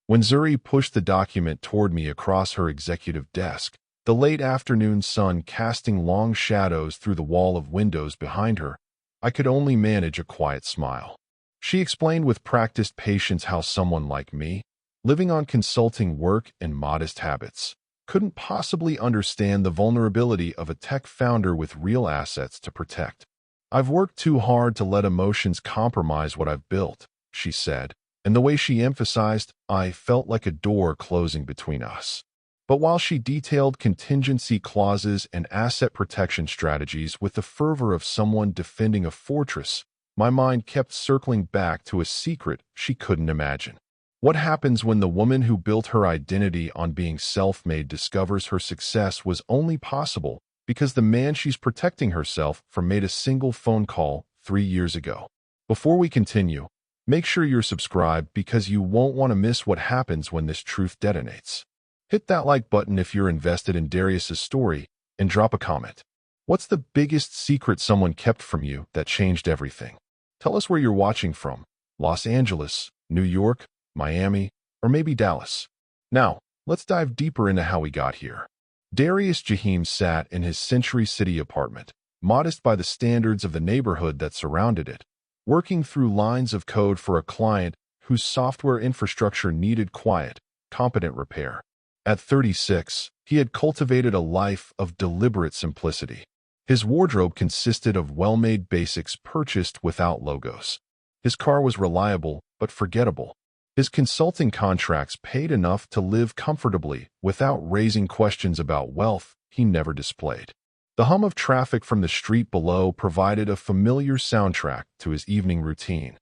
When Zuri pushed the document toward me across her executive desk, the late afternoon sun casting long shadows through the wall of windows behind her, I could only manage a quiet smile. She explained with practiced patience how someone like me, living on consulting work and modest habits, couldn't possibly understand the vulnerability of a tech founder with real assets to protect. "I've worked too hard to let emotions compromise what I've built," she said, and the way she emphasized "I" felt like a door closing between us. But while she detailed contingency clauses and asset protection strategies with the fervor of someone defending a fortress, my mind kept circling back to a secret she couldn't imagine. What happens when the woman who built her identity on being self-made discovers her success was only possible because the man she's protecting herself from made a single phone call 3 years ago? Before we continue, make sure you're subscribed because you won't want to miss what happens when this truth detonates. Hit that like button if you're invested in Darius's story and drop a comment. What's the biggest secret someone kept from you that changed everything? Tell us where you're watching from: Los Angeles, New York, Miami, or maybe Dallas. Now, let's dive deeper into how we got here. Darius Jaheim sat in his Century City apartment, modest by the standards of the neighborhood that surrounded it, working through lines of code for a client whose software infrastructure needed quiet, competent repair. At 36, he had cultivated a life of deliberate simplicity. His wardrobe consisted of well-made basics purchased without logos. His car was reliable but forgettable. His consulting contracts paid enough to live comfortably without raising questions about wealth he never displayed. The hum of traffic from the street below provided a familiar soundtrack to his evening routine.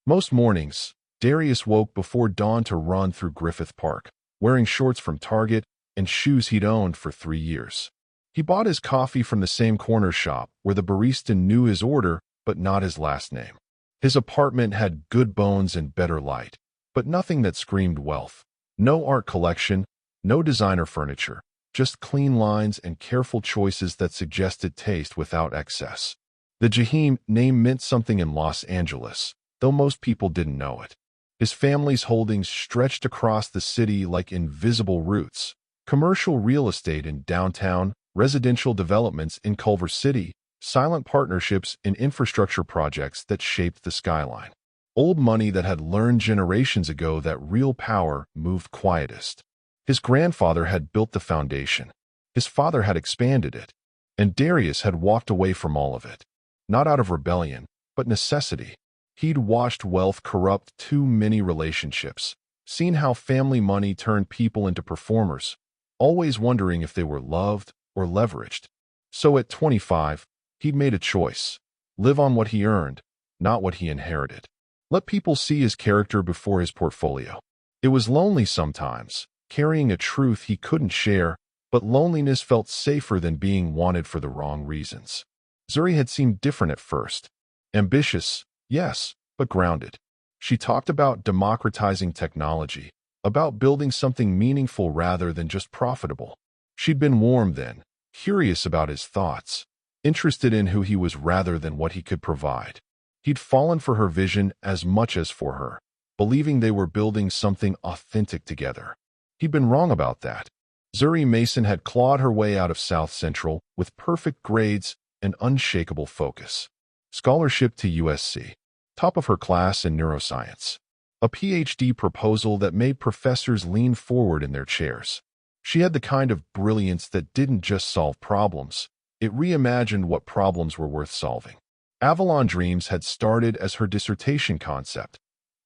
Most mornings, Darius woke before dawn to run through Griffith Park, wearing shorts from Target and shoes he'd owned for 3 years. He bought his coffee from the same corner shop where the barista knew his order but not his last name. His apartment had good bones and better light, but nothing that screamed wealth. No art collection, no designer furniture, just clean lines and careful choices that suggested taste without excess. The Jaheim name meant something in Los Angeles, though most people didn't know it. His family's holdings stretched across the city like invisible roots: commercial real estate in downtown, residential developments in Culver City, silent partnerships in infrastructure projects that shaped the skyline. Old money that had learned generations ago that real power moved quietest. His grandfather had built the foundation. His father had expanded it. And Darius had walked away from all of it. Not out of rebellion, but necessity. He'd watched wealth corrupt too many relationships, seen how family money turned people into performers, always wondering if they were loved or leveraged. So at 25, he'd made a choice: live on what he earned, not what he inherited. Let people see his character before his portfolio. It was lonely sometimes, carrying a truth he couldn't share, but loneliness felt safer than being wanted for the wrong reasons. Zuri had seemed different at first. Ambitious, yes, but grounded. She talked about democratizing technology, about building something meaningful rather than just profitable. She'd been warm then, curious about his thoughts, interested in who he was rather than what he could provide. He'd fallen for her vision as much as for her, believing they were building something authentic together. He'd been wrong about that. Zuri Mason had clawed her way out of South Central with perfect grades and unshakable focus. Scholarship to USC, top of her class in neuroscience. A PhD proposal that made professors lean forward in their chairs. She had the kind of brilliance that didn't just solve problems, it reimagined what problems were worth solving. Avalon Dreams had started as her dissertation concept: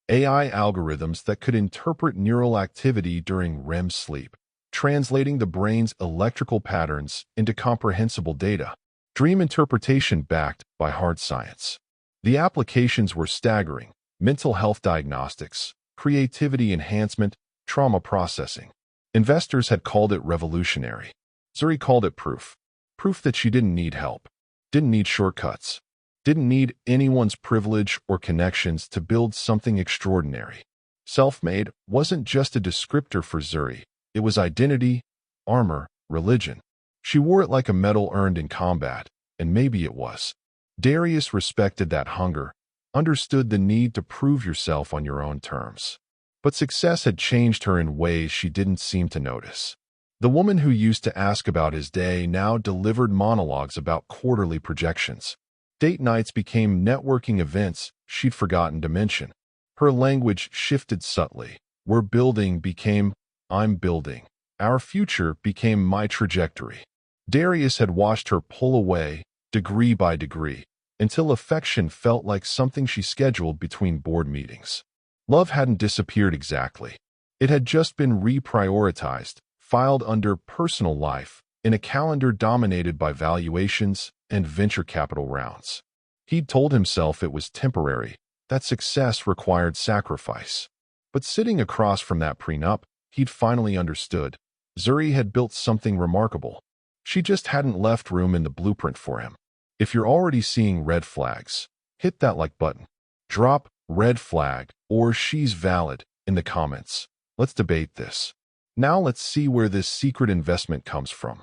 AI algorithms that could interpret neural activity during REM sleep, translating the brain's electrical patterns into comprehensible data. Dream interpretation backed by hard science. The applications were staggering: mental health diagnostics, creativity enhancement, trauma processing. Investors had called it revolutionary. Zuri called it proof. Proof that she didn't need help, didn't need shortcuts, didn't need anyone's privilege or connections to build something extraordinary. Self-made wasn't just a descriptor for Zuri. It was identity, armor, religion. She wore it like a medal earned in combat, and maybe it was. Darius respected that hunger, understood the need to prove yourself on your own terms. But success had changed her in ways she didn't seem to notice. The woman who used to ask about his day now delivered monologues about quarterly projections. Date nights became networking events she'd forgotten to mention. Her language shifted subtly. We're building became I'm building. Our future became my trajectory. Darius had watched her pull away, degree by degree, until affection felt like something she scheduled between board meetings. Love hadn't disappeared exactly. It had just been reprioritized, filed under personal life, in a calendar dominated by valuations and venture capital rounds. He'd told himself it was temporary, that success required sacrifice. But sitting across from that prenup, he'd finally understood. Zuri had built something remarkable. She just hadn't left room in the blueprint for him. If you're already seeing red flags, hit that like button. Drop red flag or she's valid in the comments. Let's debate this. Now let's see where this secret investment comes from.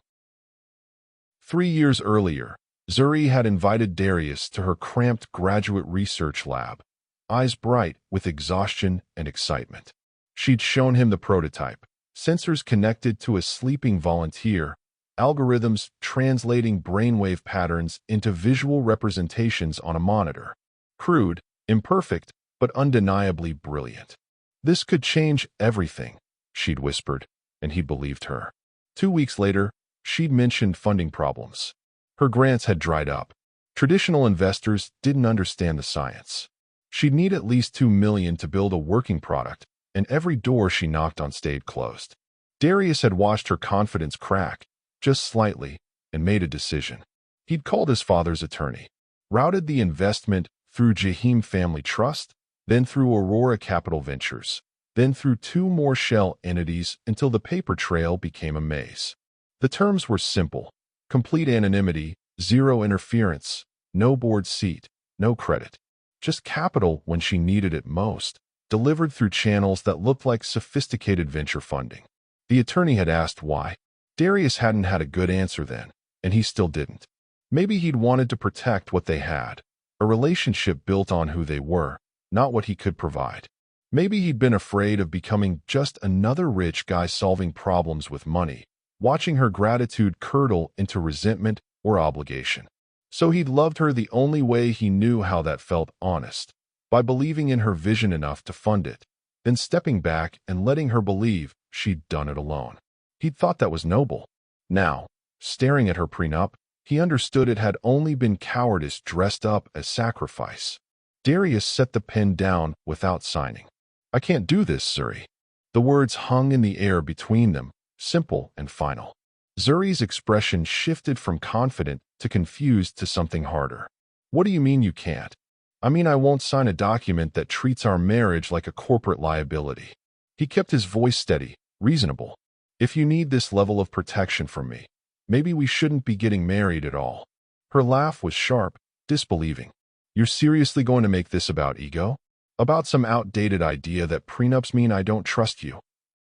3 years earlier, Zuri had invited Darius to her cramped graduate research lab, eyes bright with exhaustion and excitement. She'd shown him the prototype, sensors connected to a sleeping volunteer, algorithms translating brainwave patterns into visual representations on a monitor. Crude, imperfect, but undeniably brilliant. This could change everything, she'd whispered, and he believed her. 2 weeks later, she'd mentioned funding problems. Her grants had dried up. Traditional investors didn't understand the science. She'd need at least $2 million to build a working product, and every door she knocked on stayed closed. Darius had watched her confidence crack, just slightly, and made a decision. He'd called his father's attorney, routed the investment through Jahim Family Trust, then through Aurora Capital Ventures, then through 2 more shell entities until the paper trail became a maze. The terms were simple: complete anonymity, zero interference, no board seat, no credit. Just capital when she needed it most, delivered through channels that looked like sophisticated venture funding. The attorney had asked why. Darius hadn't had a good answer then, and he still didn't. Maybe he'd wanted to protect what they had, a relationship built on who they were, not what he could provide. Maybe he'd been afraid of becoming just another rich guy solving problems with money, watching her gratitude curdle into resentment or obligation. So he'd loved her the only way he knew how that felt: honest, by believing in her vision enough to fund it, then stepping back and letting her believe she'd done it alone. He'd thought that was noble. Now, staring at her prenup, he understood it had only been cowardice dressed up as sacrifice. Darius set the pen down without signing. "I can't do this, Zuri." The words hung in the air between them, simple and final. Zuri's expression shifted from confident to confused to something harder. "What do you mean you can't?" "I mean I won't sign a document that treats our marriage like a corporate liability." He kept his voice steady, reasonable. "If you need this level of protection from me, maybe we shouldn't be getting married at all." Her laugh was sharp, disbelieving. "You're seriously going to make this about ego? About some outdated idea that prenups mean I don't trust you?"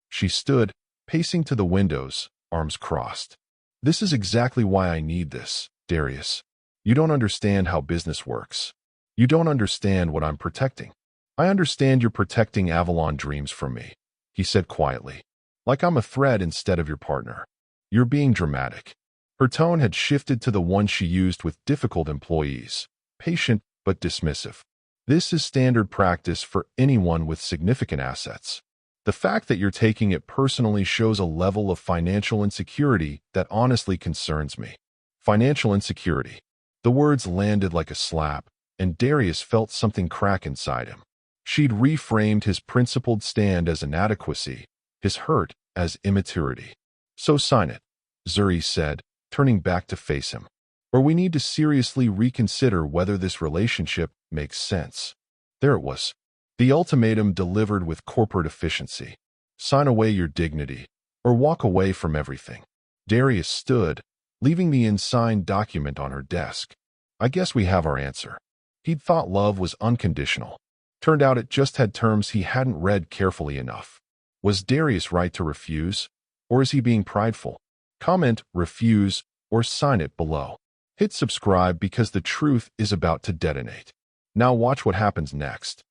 She stood, pacing to the windows, arms crossed. "This is exactly why I need this, Darius. You don't understand how business works. You don't understand what I'm protecting." "I understand you're protecting Avalon dreams from me," he said quietly. "Like I'm a threat instead of your partner. You're being dramatic." Her tone had shifted to the one she used with difficult employees, patient but dismissive. "This is standard practice for anyone with significant assets. The fact that you're taking it personally shows a level of financial insecurity that honestly concerns me." Financial insecurity. The words landed like a slap, and Darius felt something crack inside him. She'd reframed his principled stand as inadequacy, his hurt as immaturity. "So sign it," Zuri said, turning back to face him. "Or we need to seriously reconsider whether this relationship makes sense." There it was. The ultimatum delivered with corporate efficiency. Sign away your dignity, or walk away from everything. Darius stood, leaving the unsigned document on her desk. I guess we have our answer. He'd thought love was unconditional. Turned out it just had terms he hadn't read carefully enough. Was Darius right to refuse? Or is he being prideful? Comment, refuse, or sign it below. Hit subscribe because the truth is about to detonate. Now watch what happens next.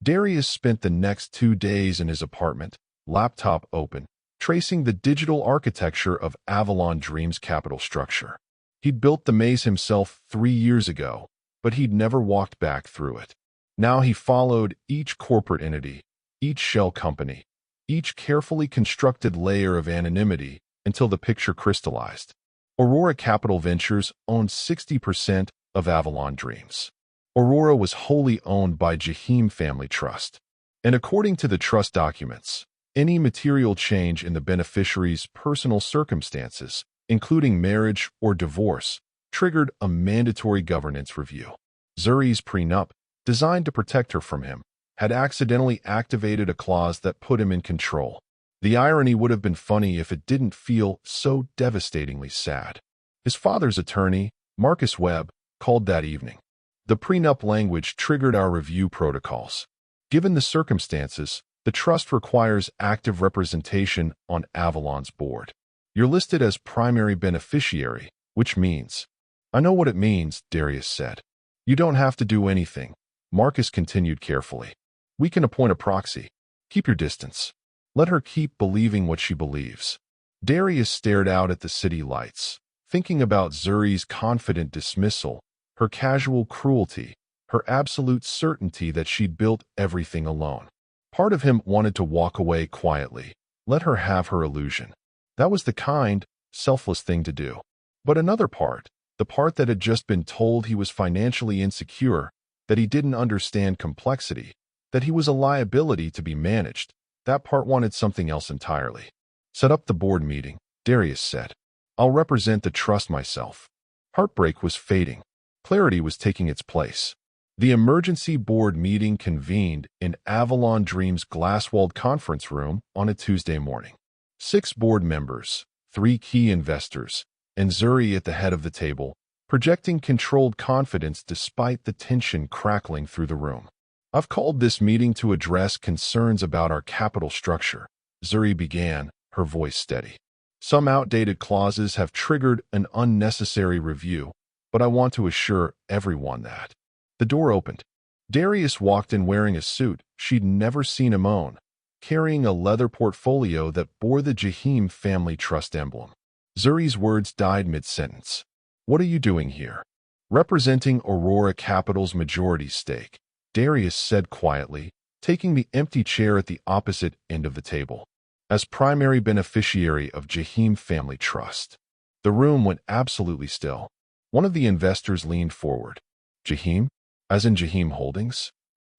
Darius spent the next 2 days in his apartment, laptop open, tracing the digital architecture of Avalon Dream's capital structure. He'd built the maze himself 3 years ago, but he'd never walked back through it. Now he followed each corporate entity, each shell company, each carefully constructed layer of anonymity until the picture crystallized. Aurora Capital Ventures owned 60% of Avalon Dreams. Aurora was wholly owned by Jahim Family Trust. And according to the trust documents, any material change in the beneficiary's personal circumstances, including marriage or divorce, triggered a mandatory governance review. Zuri's prenup, designed to protect her from him, had accidentally activated a clause that put him in control. The irony would have been funny if it didn't feel so devastatingly sad. His father's attorney, Marcus Webb, called that evening. The prenup language triggered our review protocols. Given the circumstances, the trust requires active representation on Avalon's board. You're listed as primary beneficiary, which means— I know what it means, Darius said. You don't have to do anything. Marcus continued carefully. We can appoint a proxy. Keep your distance. Let her keep believing what she believes. Darius stared out at the city lights, thinking about Zuri's confident dismissal, her casual cruelty, her absolute certainty that she'd built everything alone. Part of him wanted to walk away quietly, let her have her illusion. That was the kind, selfless thing to do. But another part, the part that had just been told he was financially insecure, that he didn't understand complexity, that he was a liability to be managed, that part wanted something else entirely. Set up the board meeting, Darius said. I'll represent the trust myself. Heartbreak was fading. Clarity was taking its place. The emergency board meeting convened in Avalon Dream's glass-walled conference room on a Tuesday morning. 6 board members, 3 key investors, and Zuri at the head of the table, projecting controlled confidence despite the tension crackling through the room. I've called this meeting to address concerns about our capital structure, Zuri began, her voice steady. Some outdated clauses have triggered an unnecessary review, but I want to assure everyone that. The door opened. Darius walked in wearing a suit she'd never seen him own, carrying a leather portfolio that bore the Jahim Family Trust emblem. Zuri's words died mid-sentence. What are you doing here? Representing Aurora Capital's majority stake, Darius said quietly, taking the empty chair at the opposite end of the table. As primary beneficiary of Jahim Family Trust. The room went absolutely still. One of the investors leaned forward. Jahim? As in Jahim Holdings?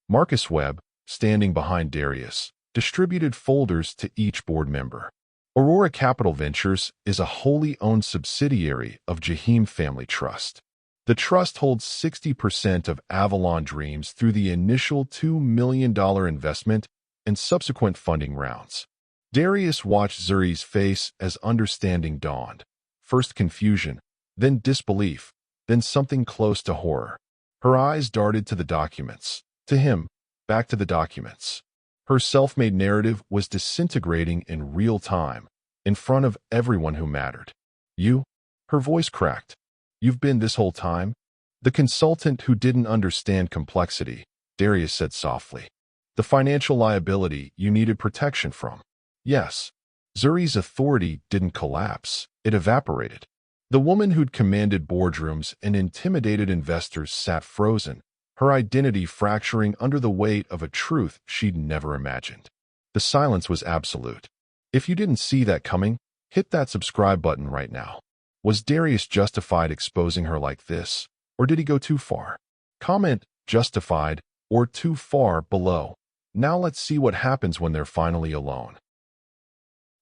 Marcus Webb, standing behind Darius, distributed folders to each board member. Aurora Capital Ventures is a wholly owned subsidiary of Jahim Family Trust. The trust holds 60% of Avalon Dreams through the initial $2 million investment and subsequent funding rounds. Darius watched Zuri's face as understanding dawned. First confusion, then disbelief, then something close to horror. Her eyes darted to the documents, to him, back to the documents. Her self-made narrative was disintegrating in real time, in front of everyone who mattered. You? Her voice cracked. You've been this whole time? The consultant who didn't understand complexity, Darius said softly. The financial liability you needed protection from. Yes. Zuri's authority didn't collapse, it evaporated. The woman who'd commanded boardrooms and intimidated investors sat frozen, her identity fracturing under the weight of a truth she'd never imagined. The silence was absolute. If you didn't see that coming, hit that subscribe button right now. Was Darius justified exposing her like this, or did he go too far? Comment justified or too far below. Now let's see what happens when they're finally alone.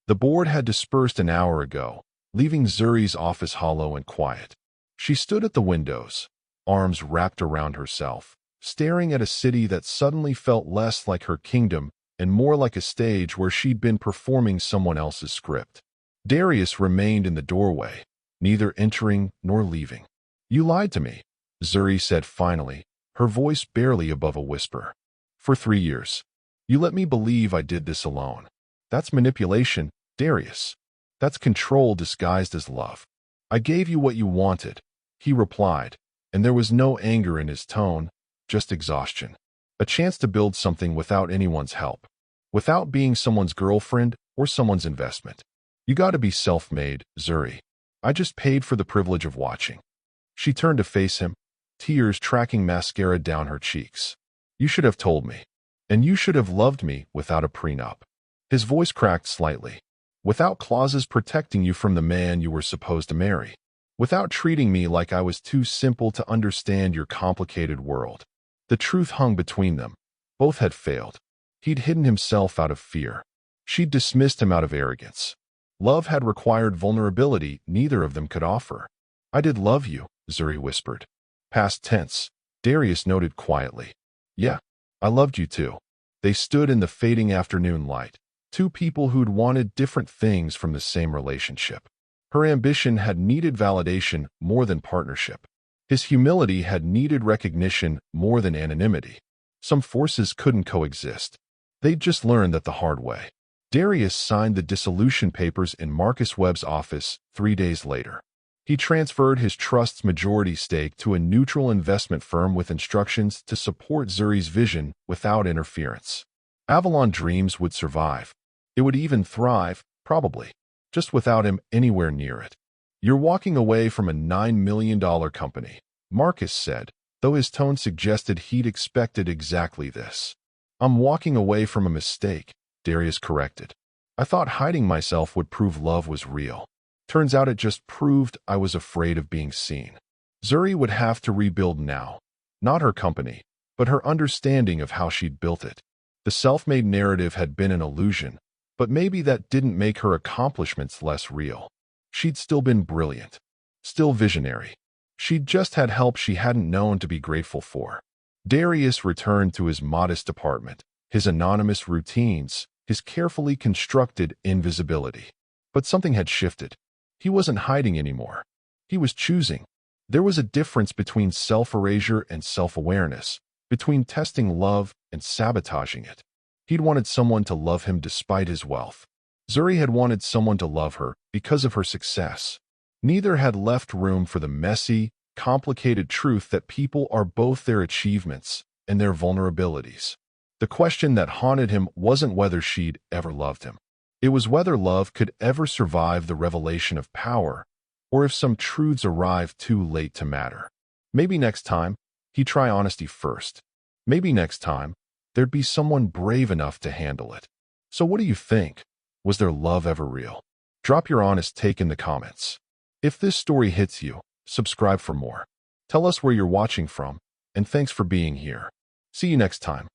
The board had dispersed an hour ago, leaving Zuri's office hollow and quiet. She stood at the windows, arms wrapped around herself, staring at a city that suddenly felt less like her kingdom and more like a stage where she'd been performing someone else's script. Darius remained in the doorway, neither entering nor leaving. You lied to me, Zuri said finally, her voice barely above a whisper. For 3 years. You let me believe I did this alone. That's manipulation, Darius. That's control disguised as love. I gave you what you wanted, he replied, and there was no anger in his tone, just exhaustion. A chance to build something without anyone's help, without being someone's girlfriend or someone's investment. You gotta be self-made, Zuri. I just paid for the privilege of watching. She turned to face him, tears tracking mascara down her cheeks. You should have told me. And you should have loved me without a prenup. His voice cracked slightly. Without clauses protecting you from the man you were supposed to marry. Without treating me like I was too simple to understand your complicated world. The truth hung between them. Both had failed. He'd hidden himself out of fear. She'd dismissed him out of arrogance. Love had required vulnerability neither of them could offer. I did love you, Zuri whispered. Past tense, Darius noted quietly. Yeah, I loved you too. They stood in the fading afternoon light, two people who'd wanted different things from the same relationship. Her ambition had needed validation more than partnership. His humility had needed recognition more than anonymity. Some forces couldn't coexist. They'd just learned that the hard way. Darius signed the dissolution papers in Marcus Webb's office 3 days later. He transferred his trust's majority stake to a neutral investment firm with instructions to support Zuri's vision without interference. Avalon Dreams would survive. It would even thrive, probably, just without him anywhere near it. You're walking away from a $9 million company, Marcus said, though his tone suggested he'd expected exactly this. I'm walking away from a mistake, Darius corrected. I thought hiding myself would prove love was real. Turns out it just proved I was afraid of being seen. Zuri would have to rebuild now. Not her company, but her understanding of how she'd built it. The self-made narrative had been an illusion, but maybe that didn't make her accomplishments less real. She'd still been brilliant, still visionary. She'd just had help she hadn't known to be grateful for. Darius returned to his modest apartment, his anonymous routines, his carefully constructed invisibility. But something had shifted. He wasn't hiding anymore. He was choosing. There was a difference between self-erasure and self-awareness, between testing love and sabotaging it. He'd wanted someone to love him despite his wealth. Zuri had wanted someone to love her because of her success. Neither had left room for the messy, complicated truth that people are both their achievements and their vulnerabilities. The question that haunted him wasn't whether she'd ever loved him. It was whether love could ever survive the revelation of power, or if some truths arrived too late to matter. Maybe next time, he'd try honesty first. Maybe next time, there'd be someone brave enough to handle it. So what do you think? Was their love ever real? Drop your honest take in the comments. If this story hits you, subscribe for more. Tell us where you're watching from, and thanks for being here. See you next time.